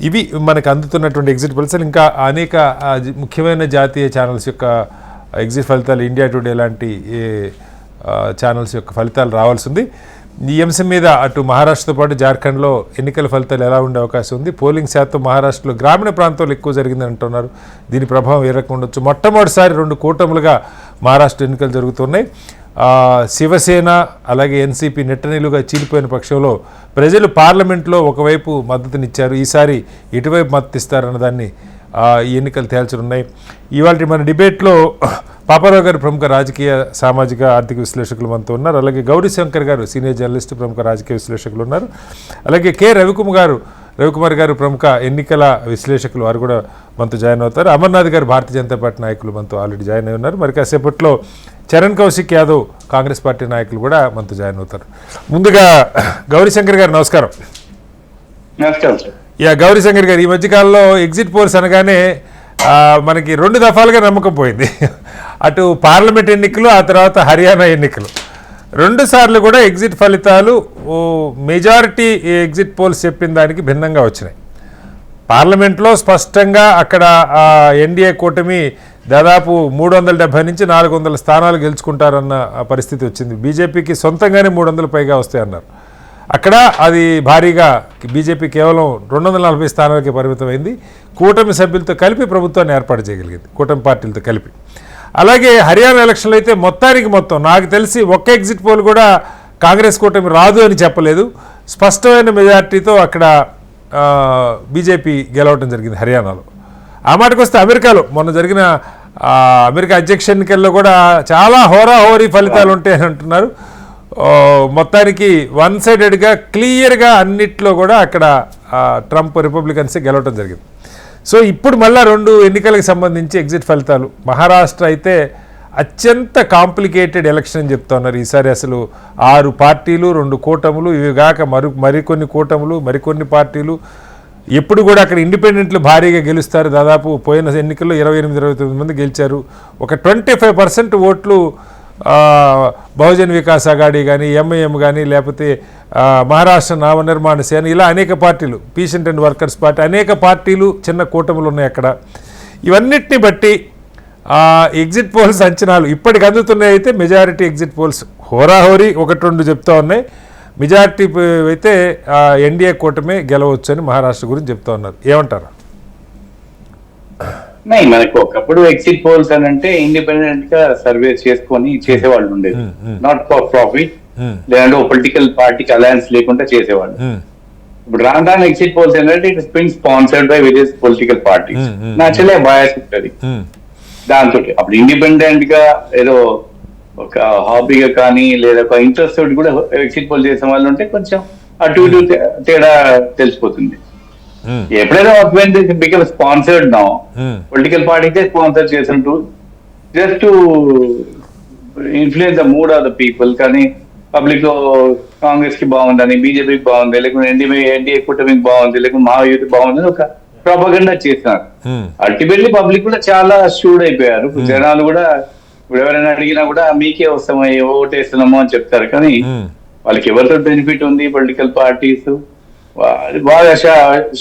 ఇవి మనకు అందుతున్నటువంటి ఎగ్జిట్ ఫలితాలు. ఇంకా అనేక ముఖ్యమైన జాతీయ ఛానల్స్ యొక్క ఎగ్జిట్ ఫలితాలు, ఇండియా టుడే లాంటి ఛానల్స్ యొక్క ఫలితాలు రావాల్సి ఉంది. ఈ అంశం మీద అటు మహారాష్ట్రతో పాటు జార్ఖండ్లో ఎన్నికల ఫలితాలు ఎలా ఉండే అవకాశం ఉంది? పోలింగ్ శాతం మహారాష్ట్రలో గ్రామీణ ప్రాంతాల్లో ఎక్కువ జరిగిందని అంటున్నారు. దీని ప్రభావం ఏ రకంగా ఉండొచ్చు? మొట్టమొదటిసారి 2 కూటములుగా మహారాష్ట్ర ఎన్నికలు జరుగుతున్నాయి. శివసేన అలాగే ఎన్సీపీ నెట్టనీలుగా చీలిపోయిన పక్షంలో ప్రజలు పార్లమెంట్లో ఒకవైపు మద్దతునిచ్చారు. ఈసారి ఎటువైపు మద్దతు ఇస్తారన్న దాన్ని ఈ ఎన్నికలు తేల్చనున్నాయి. ఇవాళ మన డిబేట్లో పాపారావు గారు ప్రముఖ రాజకీయ సామాజిక ఆర్థిక విశ్లేషకులు మనతో ఉన్నారు. అలాగే గౌరీశంకర్ గారు సీనియర్ జర్నలిస్ట్ ప్రముఖ రాజకీయ విశ్లేషకులు ఉన్నారు. అలాగే కె రవికుమార్ గారు ప్రముఖ ఎన్నికల విశ్లేషకులు, వారు కూడా మనతో జాయిన్ అవుతారు. అమర్నాథ్ గారు భారతీయ జనతా పార్టీ నాయకులు మనతో ఆల్రెడీ జాయిన్ అయి ఉన్నారు. మరి కాసేపట్లో చరణ్ కౌశిక్ యాదవ్ కాంగ్రెస్ పార్టీ నాయకులు కూడా మనతో జాయిన్ అవుతారు. ముందుగా గౌరీశంకర్ గారు నమస్కారం. గౌరీశంకర్ గారు, ఈ మధ్యకాలంలో ఎగ్జిట్ పోల్స్ అనగానే మనకి 2 దఫాలుగా నమ్మకం పోయింది. అటు పార్లమెంట్ ఎన్నికలు, ఆ తర్వాత హర్యానా ఎన్నికలు. 2 సార్లు కూడా ఎగ్జిట్ ఫలితాలు మెజారిటీ ఎగ్జిట్ పోల్స్ చెప్పిన దానికి భిన్నంగా వచ్చినాయి. పార్లమెంట్లో స్పష్టంగా అక్కడ ఎన్డీఏ కూటమి దాదాపు 370 నుంచి 400 స్థానాలు గెలుచుకుంటారన్న పరిస్థితి వచ్చింది. బీజేపీకి సొంతంగానే 300 పైగా వస్తాయన్నారు. అక్కడ అది భారీగా బీజేపీ కేవలం 240 స్థానాలకి పరిమితమైంది. కూటమి సభ్యులతో కలిపి ప్రభుత్వాన్ని ఏర్పాటు చేయగలిగింది, కూటమి పార్టీలతో కలిపి. అలాగే హర్యానా ఎలక్షన్లు అయితే మొత్తం నాకు తెలిసి ఒక్క ఎగ్జిట్ పోల్ కూడా కాంగ్రెస్ కూటమి రాదు అని చెప్పలేదు. స్పష్టమైన మెజార్టీతో అక్కడ బీజేపీ గెలవడం జరిగింది హర్యానాలో. ఆ మాటకు వస్తే అమెరికాలో మొన్న జరిగిన అమెరికా అధ్యక్ష ఎన్నికల్లో కూడా చాలా హోరాహోరీ ఫలితాలు ఉంటాయని అంటున్నారు. మొత్తానికి వన్ సైడెడ్గా క్లియర్గా అన్నిట్లో కూడా అక్కడ ట్రంప్ రిపబ్లికన్సే గెలవడం జరిగింది. సో ఇప్పుడు మళ్ళీ 2 ఎన్నికలకు సంబంధించి ఎగ్జిట్ ఫలితాలు. మహారాష్ట్ర అయితే అత్యంత కాంప్లికేటెడ్ ఎలక్షన్ అని చెప్తా ఉన్నారు. ఈసారి అసలు 6 పార్టీలు, 2 కూటములు, ఇవి కాక మరికొన్ని కూటములు, మరికొన్ని పార్టీలు. ఎప్పుడు కూడా అక్కడ ఇండిపెండెంట్లు భారీగా గెలుస్తారు. దాదాపు పోయిన ఎన్నికల్లో 28-29 మంది గెలిచారు. ఒక 25% ఓట్లు బహుజన్ వికాస్ అఘాడీ కానీ, ఎంఐఎం కానీ, లేకపోతే మహారాష్ట్ర నవనిర్మాణ సేన, ఇలా అనేక పార్టీలు, పీసెంట్ అండ్ వర్కర్స్ పార్టీ, అనేక పార్టీలు, చిన్న కూటములు ఉన్నాయి అక్కడ. ఇవన్నిటిని బట్టి ఎగ్జిట్ పోల్స్ అంచనాలు ఇప్పటికి అందుతున్నాయి. అయితే మెజారిటీ ఎగ్జిట్ పోల్స్ హోరాహోరీ 1-2 చెప్తా ఉన్నాయి. మెజారిటీ అయితే ఎన్డీఏ కూటమే గెలవచ్చు అని మహారాష్ట్ర గురించి చెప్తా ఉన్నారు. ఏమంటారు? మనకు ఒకప్పుడు ఎగ్జిట్ పోల్స్ అని అంటే ఇండిపెండెంట్ గా సర్వే చేసుకొని చేసేవాళ్ళు ఉండేది. నాట్ ఫర్ ప్రాఫిట్, లేదంటే ఒక పొలిటికల్ పార్టీకి అలయన్స్ లేకుండా చేసేవాళ్ళు. ఇప్పుడు రాను ఎగ్జిట్ పోల్స్ ఏంటంటే it is being sponsored by various political parties. Naturally bias ఉంటుంది దాంతో. అప్పుడు ఇండిపెండెంట్ గా ఏదో ఒక హాబీగా కానీ లేదా ఒక ఇంట్రెస్ట్ తోటి కూడా ఎగ్జిట్ పోల్ చేసే వాళ్ళు ఉంటే కొంచెం అటు ఇటు తేడా తెలిసిపోతుంది. ఎప్పుడైనా బికమ్ స్పాన్సర్డ్ నౌ, పొలిటికల్ పార్టీకే స్పాన్సర్ చేసినట్టు just to influence the mood of the people. కానీ పబ్లిక్ లో కాంగ్రెస్ కి బాగుందని, బీజేపీకి బాగుంది, లేకుంటే ఎన్డీఏ కూటమికి బాగుంది, లేకుంటే మా యూత్ బాగుందని ఒక ప్రొపగండా చేస్తున్నారు. అల్టిమేట్లీ పబ్లిక్ కూడా చాలా షూడ్ అయిపోయారు. జనాలు కూడా ఇప్పుడు ఎవరైనా అడిగినా కూడా మీకే వస్తామో ఓటేస్తున్నామో అని చెప్తారు. కానీ వాళ్ళకి ఎవరితో బెనిఫిట్ ఉంది, పొలిటికల్ పార్టీస్ బాగా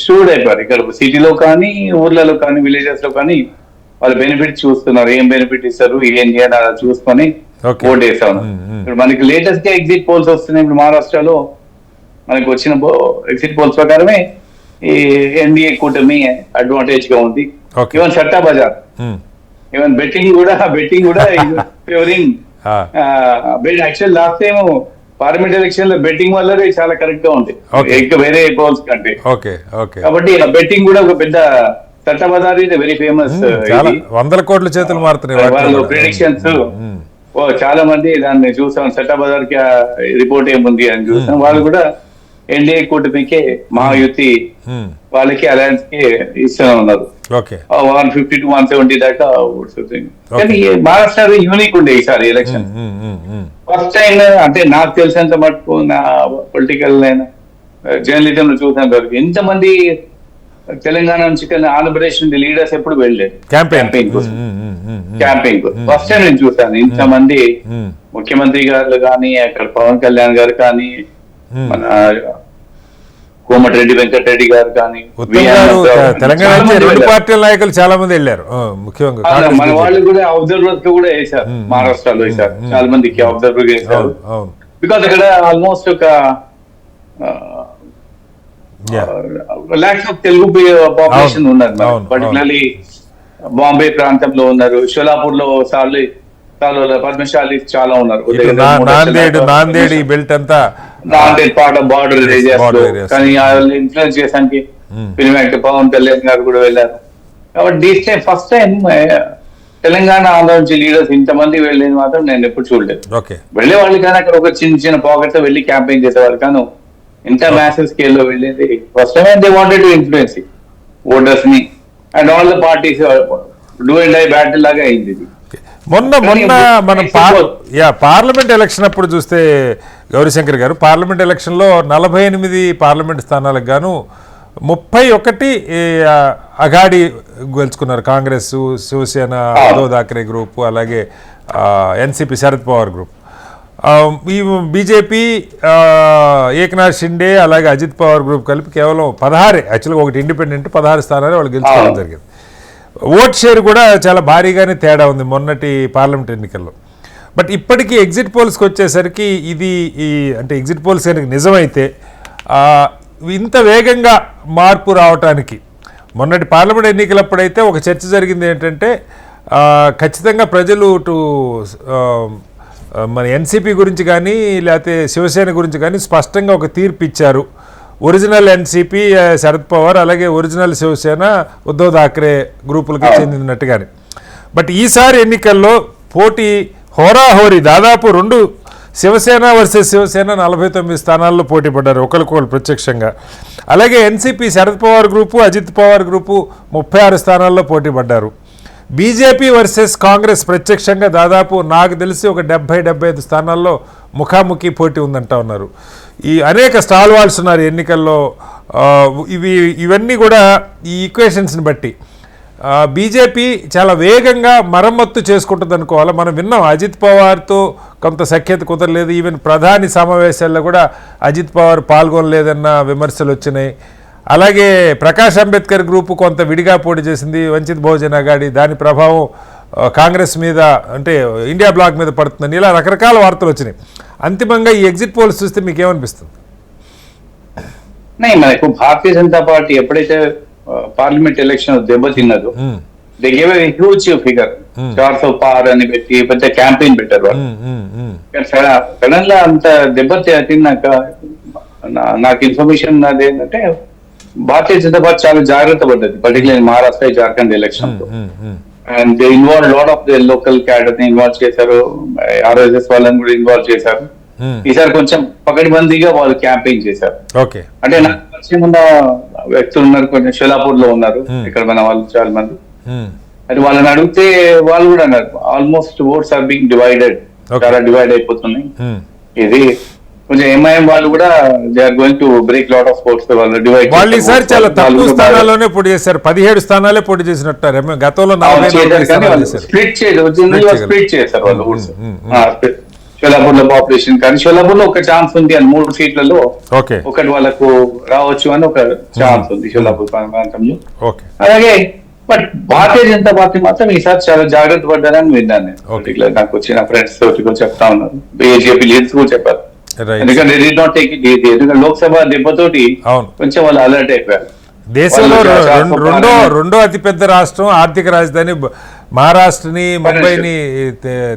షూడ్ అయిపోయారు. ఇక్కడ సిటీలో కానీ, ఊర్లలో కానీ, విలేజెస్ లో కానీ వాళ్ళ బెనిఫిట్ చూస్తున్నారు. ఏం బెనిఫిట్ ఇస్తారు, ఏంటి అని అలా చూసుకొని ఓట్ వేస్తాను. ఇప్పుడు మనకి లేటెస్ట్ గా ఎగ్జిట్ పోల్స్ వస్తున్నాయి. ఇప్పుడు మహారాష్ట్రలో మనకి వచ్చిన ఎగ్జిట్ పోల్స్ ప్రకారమే ఈ ఎన్డీఏ కూటమి అడ్వాంటేజ్ గా ఉంది. Even satta Bazar, even betting కూడా favouring. Actual last time parliament election లో బెట్టింగ్ వల్ల చాలా కరెక్ట్ గా ఉంది ఇంకా వేరే పోల్స్ కంటే. కాబట్టి బెట్టింగ్ కూడా ఒక పెద్ద సట్టా బజార్ ఇది వెరీ ఫేమస్. 100 కోట్ల చేతులు మారుతున్నాయి వాళ్ళు ప్రిడిక్షన్స్. చాలా మంది దాన్ని చూసాం, సట్టా బజార్ కి రిపోర్ట్ ఏముంది అని చూసాం. వాళ్ళు కూడా ఎన్డీఏ కూటమికే, మహాయుతి వాళ్ళకి అలయన్స్ కి ఇస్తూనే ఉన్నారు. 150 to 170 దాకా ఓట్స్ అవుతాయి. కానీ మహారాష్ట్ర యూనిక్ ఉండే ఈసారి ఎలక్షన్. ఫస్ట్ టైం అంటే నాకు తెలిసినంత మటుకు, నా పొలిటికల్ జర్నలిజం లో చూసినంత వరకు ఎంతమంది తెలంగాణ నుంచి ఆంధ్రప్రదేశ్ నుండి లీడర్స్ ఎప్పుడు వెళ్ళలేదు క్యాంపెయిన్ ఫస్ట్ టైం నేను చూసాను. ఇంతమంది ముఖ్యమంత్రి గారు కానీ, అక్కడ పవన్ కళ్యాణ్ గారు కానీ, మన కోమటిరెడ్డి వెంకటరెడ్డి గారు కానీ, ఉత్తమ్ గారు తెలంగాణ నుంచి రెండు పార్టీల నాయకులు చాలా మంది వెళ్ళారు, ముఖ్యంగా కాంగ్రెస్ మన వాళ్ళు కూడా అబ్జర్వర్స్ కూడా వేశారు, మహారాష్ట్రలో వేశారు, చాలా మందికి అబ్జర్వర్ వేశారు. బికాస్ అక్కడ ఆల్మోస్ట్ ఒక లాక్స్ ఆఫ్ తెలుగు పాపులేషన్ ఉన్నారు, పర్టికులర్లీ బాంబే ప్రాంతంలో ఉన్నారు, షోలాపూర్ లో పద్మశాలి చాలా ఉన్నారు, నాందేడ్ ఈ బెల్ట్ అంతా Nanded part of border areas. కానీ ఇన్ఫ్లుయెన్స్ చేయడానికి ఫిల్మ్ యాక్టర్ పవన్ కళ్యాణ్ గారు కూడా వెళ్ళారు. కాబట్టి these time first time Telangana Andhra నుంచి లీడర్స్ ఇంతమంది వెళ్ళేది మాత్రం నేను ఎప్పుడు చూడలేదు. వెళ్లే వాళ్ళు కానీ అక్కడ ఒక చిన్న పాకెట్స్ లో వెళ్ళి క్యాంపెయిన్ చేసేవారు, కానీ ఇంత మ్యాసివ్ స్కేల్ లో వెళ్ళేది first time. They wanted to influence voters ని and all the parties do and die battle లాగా అయింది ఇది. మొన్న మనం పార్లమెంట్ ఎలక్షన్ అప్పుడు చూస్తే గౌరీశంకర్ గారు, పార్లమెంట్ ఎలక్షన్ లో 48 పార్లమెంట్ స్థానాలకు గాను 31 అఘాడి గెలుచుకున్నారు, కాంగ్రెస్, శివసేన, ఉద్ధవ్ ఠాక్రే గ్రూప్, అలాగే ఎన్సిపి శరద్ పవార్ గ్రూప్. ఈ బీజేపీ, ఏక్నాథ్ షిండే, అలాగే అజిత్ పవార్ గ్రూప్ కలిపి కేవలం 16, యాక్చువల్గా ఒకటి ఇండిపెండెంట్ 16 స్థానాలు వాళ్ళు గెలుచుకోవడం జరిగింది. ఓట్ షేర్ కూడా చాలా భారీగానే తేడా ఉంది మొన్నటి పార్లమెంట్ ఎన్నికల్లో. బట్ ఇప్పటికీ ఎగ్జిట్ పోల్స్కి వచ్చేసరికి ఇది అంటే ఎగ్జిట్ పోల్స్ కనుక నిజమైతే ఇంత వేగంగా మార్పు రావటానికి, మొన్నటి పార్లమెంట్ ఎన్నికలప్పుడైతే ఒక చర్చ జరిగింది ఏంటంటే ఖచ్చితంగా ప్రజలు మన ఎన్సీపీ గురించి కానీ లేకపోతే శివసేన గురించి కానీ స్పష్టంగా ఒక తీర్పు ఇచ్చారు. ఒరిజినల్ ఎన్సీపీ శరద్ పవార్, అలాగే ఒరిజినల్ శివసేన ఉద్ధవ్ ఠాక్రే గ్రూపులకి చెందినట్టుగానే. బట్ ఈసారి ఎన్నికల్లో పోటీ హోరాహోరీ, దాదాపు రెండు శివసేన వర్సెస్ శివసేన 49 స్థానాల్లో పోటీ పడ్డారు ఒకరికొకరు ప్రత్యక్షంగా. అలాగే NCP Sharad Pawar group, Ajit Pawar group 36 స్థానాల్లో పోటీ పడ్డారు. బీజేపీ వర్సెస్ కాంగ్రెస్ ప్రత్యక్షంగా దాదాపు నాకు తెలిసి ఒక 70-75 స్థానాల్లో ముఖాముఖి పోటీ ఉందంటా ఉన్నారు. ఈ అనేక స్టాల్ వాల్స్ ఉన్నారు ఎన్నికల్లో. ఇవన్నీ కూడా ఈ ఈక్వేషన్స్ని బట్టి బీజేపీ చాలా వేగంగా మరమ్మత్తు చేసుకుంటుంది అనుకోవాలి. మనం విన్నాం అజిత్ పవార్తో కొంత సఖ్యత కుదరలేదు, ఈవెన్ ప్రధాని సమావేశాల్లో కూడా అజిత్ పవార్ పాల్గొనలేదన్న విమర్శలు వచ్చినాయి. అలాగే ప్రకాష్ అంబేద్కర్ గ్రూపు కొంత విడిగా పోటీ చేసింది, వంచిత్ బహుజన్ అఘాడి, దాని ప్రభావం కాంగ్రెస్ మీద అంటే ఇండియా బ్లాక్ మీద పడుతుందని ఇలా రకరకాల వార్తలు వచ్చినాయి. అంతిమంగా ఈ ఎగ్జిట్ పోల్స్ చూస్తే మీకు ఏమనిపిస్తుంది? మనకు భారతీయ జనతా పార్టీ ఎప్పుడైతే పార్లమెంట్ ఎలక్షన్ దెబ్బతిన్నదో they gave a huge figure 400 పార్ అని పెట్టి పెద్ద క్యాంపెయిన్ పెట్టారు వాళ్ళు. సడన్ గా అంత దెబ్బతిన్నాక నాకు ఇన్ఫర్మేషన్ అది ఏంటంటే భారతీయ జనతా పార్టీ చాలా జాగ్రత్త పడ్డది, పర్టికులర్ మహారాష్ట్ర జార్ఖండ్ ఎలక్షన్ లో. And they involve lot of the local cadre ని ఇన్వాల్వ్ చేశారు, ఆర్ఎస్ఎస్ వాళ్ళని కూడా ఇన్వాల్వ్ చేశారు. ఈసారి కొంచెం పకడ్బందీగా వాళ్ళు క్యాంపెయిన్ చేశారు. అంటే నాకు పరిచయం ఉన్న వ్యక్తులు ఉన్నారు, కొంచెం షోలాపూర్ లో ఉన్నారు, ఇక్కడ మన వాళ్ళు చాలా మంది. అది వాళ్ళని అడిగితే వాళ్ళు కూడా అన్నారు almost votes are being divided, చాలా డివైడ్ అయిపోతున్నాయి. ఇది కొంచెం ఎంఐఎం వాళ్ళు కూడా they are going to break lot of sports. వాళ్ళు ఈసారి చాలా తక్కువ స్థానాల్లోనే పోటీ చేశారు, 17 స్థానాలే పోటీ చేసినట్టారు. గతంలో స్ప్లిట్ చేశారు వాళ్ళు షోలాపూర్ లో పాపులేషన్. కానీ షోలాపూర్ లో ఒక ఛాన్స్ ఉంది అని 3 సీట్లలో ఒకటి వాళ్ళకు రావచ్చు అని ఒక ఛాన్స్ ఉంది షోలాపూర్ ప్రాంతంలో. అలాగే బట్ భారతీయ జనతా పార్టీ మాత్రం ఈసారి చాలా జాగ్రత్త పడ్డారని విన్నాను నేను. నాకు వచ్చిన ఫ్రెండ్స్ తోటి కూడా చెప్తా ఉన్నారు, బీజేపీ లీడర్స్ కూడా చెప్పారు. ఎందుకంటే ఎందుకంటే లోక్సభ దెబ్బతోటి కొంచెం వాళ్ళు అలర్ట్ అయిపోయారు. దేశంలో రెండో అతిపెద్ద రాష్ట్రం, ఆర్థిక రాజధాని మహారాష్ట్రని, ముంబైని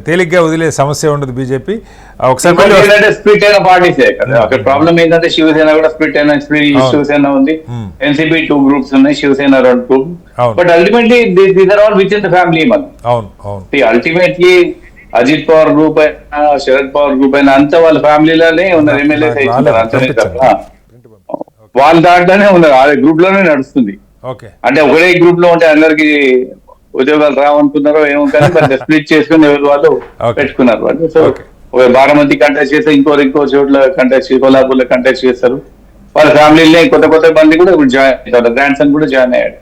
తేలిగ్గా వదిలే సమస్య ఉండదు బీజేపీ. ఒకసారి స్ప్లిట్ అయిన పార్టీసే కదా. అక్కడ ప్రాబ్లం ఏంటంటే శివసేన కూడా స్ప్లిట్ అయిన, శివసేన ఉంది, ఎన్సీపీ 2 గ్రూప్స్ ఉన్నాయి, Shiv Sena 2 group. But ultimately these are all within the family. Ultimately Ajit Pawar group అయినా, శరద్ పవార్ గ్రూప్ అయినా అంతా వాళ్ళ ఫ్యామిలీలోనే ఉన్నారు, ఎమ్మెల్యేస్ అయినా వాళ్ళ దాంట్లోనే ఉన్నారు, ఆ గ్రూప్ లోనే నడుస్తుంది. అంటే ఒకటే గ్రూప్ లో ఉంటే అందరికి ఉద్యోగాలు రావనుకున్నారో ఏమో, కానీ స్ప్లిట్ చేసుకుని ఎవరు వాళ్ళు పెట్టుకున్నారు వాళ్ళు. సో ఒక బారామతి కంటెస్ట్ చేస్తే ఇంకో చోట్ల కంటెస్ట్, కొల్లాపూర్ లో కంటెస్ట్ చేస్తారు. వాళ్ళ ఫ్యామిలీలో కొత్త మంది కూడా ఇప్పుడు జాయిన్ అవుతారు, గ్రాండ్ సన్ కూడా జాయిన్ అయ్యాడు.